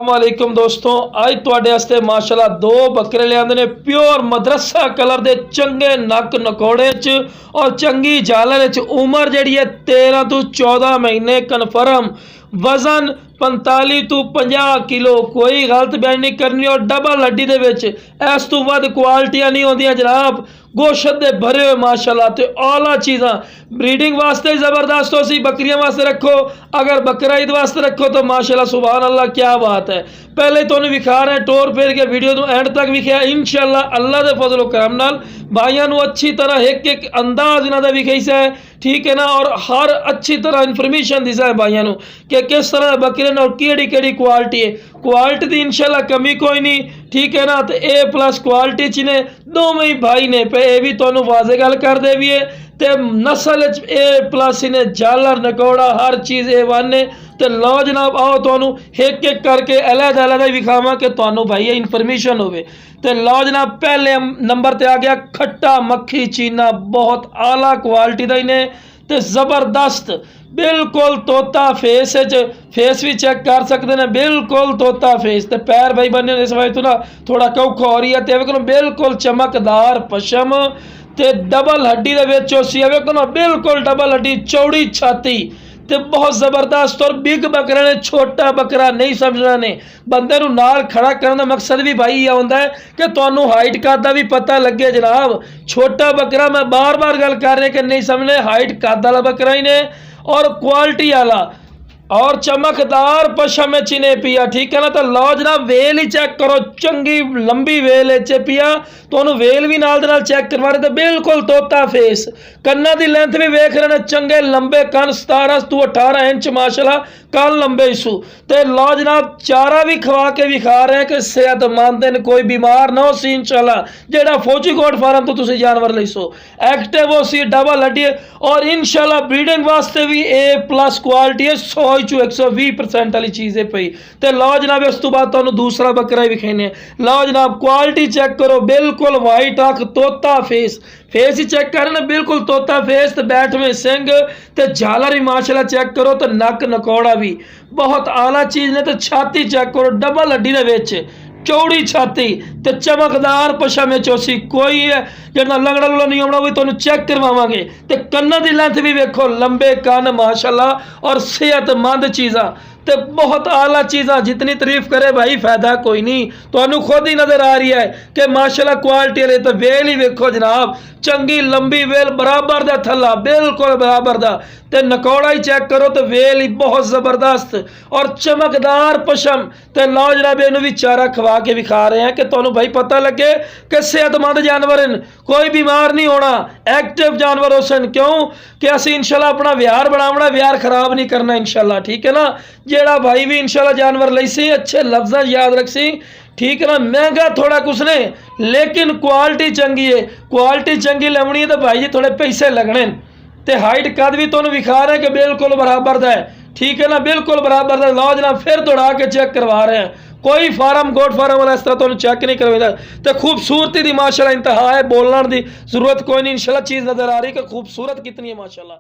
वालेकुम दोस्तों, आज तुहाडे वास्ते माशाल्लाह दो बकरे लिआंदे ने प्योर मदरसा कलर दे चंगे नक नकोड़े च और चंगी झालर च। उम्र जिहड़ी है 13 तो 14 महीने कन्फर्म। वजन 45 तो 50 किलो। कोई गलत बयान नहीं करनी। और डबल हड्डी दे विच इस तो वध क्वालिटियां नहीं होंदियां जनाब। गोशत दे भरे हुए माशाल्लाह ते आला चीज़ां। ब्रीडिंग वास्ते जबरदस्त हो सी, बकरियां वास्ते रखो, अगर बकरा ईद वास्ते रखो तो माशाल्लाह सुभान अल्लाह क्या बात है। पहले तो विखा रहे हैं टोर फेर के वीडियो तो एंड तक विखा इंशाल्लाह अल्लाह के फजल करम नाल भाइयों को अच्छी तरह एक एक अंदाज इन्हों का विखाई सा है, ठीक है ना। और हर अच्छी तरह इन्फॉर्मेशन दिसा है भाइयों को कि किस तरह बकरे और केड़ी केड़ी क्वालिटी है। क्वालिटी की इंशाल्लाह कमी कोई नहीं, ठीक है ना। तो A+ क्वालिटी च ने दोवें ही भाई ने पे ये भी तुहानू वाजे गल कर दे भी है। तो नस्ल A+ इन्हें झालर नकौड़ा हर चीज़ A1 ने। तो लो जनाब आओ तुहानू एक एक करके अलग अलग विखावा कि तुहानू भाई इन्फॉर्मेशन होवे। तो लो जनाब पहले नंबर ते आ गया खट्टा मक्खी चीना, बहुत आला क्वालिटी का इन्हें तो जबरदस्त बिल्कुल तोता फेस भी चेक कर सकते हैं, बिल्कुल तोता फेस। तो पैर भाई बने इस वजह तो ना थोड़ा कौखा हो रही है। तो बिल्कुल चमकदार पशम ते डबल हड्डी के बिल्कुल डबल हड्डी चौड़ी छाती ते बहुत जबरदस्त। और बिग बकरा ने छोटा बकरा नहीं समझना ने। बंदे नूं नाल खड़ा करने का मकसद भी भाई यह होंदा है कि तुहानू हाइट कद दा भी पता लगे जनाब। छोटा बकरा मैं बार बार गल कर रहा कि नहीं समझने, हाइट कद वाला बकरा ही ने और क्वालिटी वाला और चमकदार पशम चिने पिया, ठीक है ना। तो लो जनाब वेल ही चेक करो, चंगी लंबी वेल च पिया। तो वेल भी नाल चेक करवा रहे। तो बिल्कुल तोता फेस, कन्ना की लेंथ भी वेख रहे हैं, चंगे लंबे कन 17 तो 18 इंच माशाल्लाह कन लंबे इसू। तो लो जनाब चारा भी खवा के विखा रहे हैं कि सेहतमंद ने, कोई बीमार ना हो सी इंशाल्लाह। जेड़ा फौजी कोट फार्म तो तुम जानवर ले सो एक्टिव हो सी, डबल हड्डी और इंशाल्लाह ब्रीडिंग वास्ते भी A+ क्वालिटी है। 120% वाली चीज़ है पई। तो लो जनाब उस तो बाद तुहानू दूसरा बकरा ही विखाने। लो जनाब क्वालिटी चेक करो, बिल्कुल वाइट अख तोता फेस ही चेक कर ना, बिल्कुल तोता फेस। तो बैठ में सिंग तो झालर भी माशाल्लाह चेक करो। तो नक नकौड़ा भी बहुत आला चीज़ ने। तो छाती चेक करो, डबल हड्डी दे विच चौड़ी छाती तो चमकदार पशम चौसी। कोई है जिन्ना लंगड़ा लुला नहीं आना, वो तुहानू चेक करवावांगे। तो कन्ना की लेंथ भी वेखो, लंबे कन माशाल्लाह और सेहतमंद चीज़ा। तो बहुत आला चीज़ा, जितनी तारीफ करे भाई फायदा कोई नहीं। तुहानू खुद ही नजर आ रही है कि माशाल्लाह क्वालिटी वाले। तो वेल ही वेखो जनाब, चंगी लंबी वेल बराबर दा थल्ला, बिल्कुल बराबर दा। तो नकौड़ा ही चेक करो, तो वेल ही बहुत जबरदस्त और चमकदार पशम। तो लो जनाब इन्हू भी चारा खवा के विखा रहे हैं कि तुहानू भाई पता लगे कि सेहतमंद जानवर हैं, कोई बीमार नहीं होना, एक्टिव जानवर हो सन। क्यों कि असी इंशाल्लाह अपना व्यवहार बनावना, व्यवहार खराब नहीं करना इंशाल्लाह, ठीक है ना। जेड़ा भाई भी इंशाल्लाह जानवर लई सी अच्छे लफ्ज़ याद रख सी, ठीक है ना। महंगा थोड़ा कुछ ने लेकिन क्वालिटी चंगी है। क्वालिटी चंगी लवनी है तो भाई जी थोड़े पैसे लगने। तो हाइट कद भी तुहानू विखा रहे हैं कि बिल्कुल बराबर दा है, ठीक है ना, बिल्कुल बराबर दा। लो जनाब फिर दौड़ा के चेक करवा रहे हैं, कोई फार्म गोट फार्म वाला इस तरह तुहानू चेक नहीं करवाएगा। तो खूबसूरती दी माशाल्लाह इंतहा है, बोलने की जरूरत कोई नहीं। इंशाल्लाह चीज़ नजर आ रही है कि खूबसूरत कितनी है माशाल्लाह।